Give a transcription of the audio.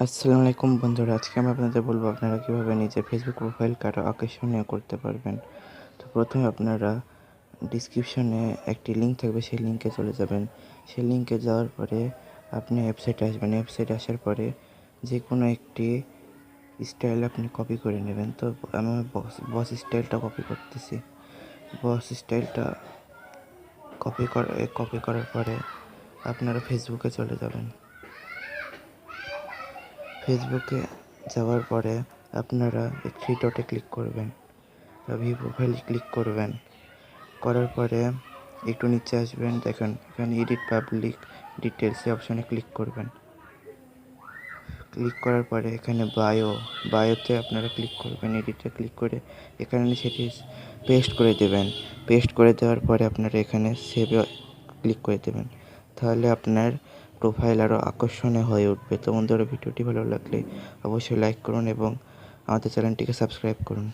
আসসালামু আলাইকুম বন্ধুরা, আজকে আমি আপনাদের বলবো আপনারা কীভাবে নিজের ফেসবুক প্রোফাইলকে আরও আকর্ষণীয় করতে পারবেন। তো প্রথমে আপনারা ডিসক্রিপশনে একটি লিঙ্ক থাকবে, সেই লিঙ্কে চলে যাবেন। সেই লিঙ্কে যাওয়ার পরে আপনি ওয়েবসাইটে আসবেন। ওয়েবসাইটে আসার পরে যে কোনো একটি স্টাইল আপনি কপি করে নেবেন। তো আমি বস স্টাইলটা কপি করতেছি। বস স্টাইলটা কপি করার পরে আপনারা ফেসবুকে চলে যাবেন। ফেসবুকে যাওয়ার পরে আপনারা এই থ্রি ডটে ক্লিক করবেন, ভিউ প্রোফাইল ক্লিক করবেন। করার পরে একটু নিচে আসবেন, দেখেন এখানে এডিট পাবলিক ডিটেলস এই অপশানে ক্লিক করবেন। ক্লিক করার পরে এখানে বায়োতে আপনারা ক্লিক করবেন। এডিটে ক্লিক করে এখানে সেটি পেস্ট করে দেবেন। পেস্ট করে দেওয়ার পরে আপনারা এখানে সেভে ক্লিক করে দেবেন। তাহলে আপনার প্রোফাইল আরও আকর্ষণীয় হয়ে উঠবে। তো বন্ধুরা, ভিডিওটি ভালো লাগলে অবশ্যই লাইক করুন এবং আমাদের চ্যানেলটিকে সাবস্ক্রাইব করুন।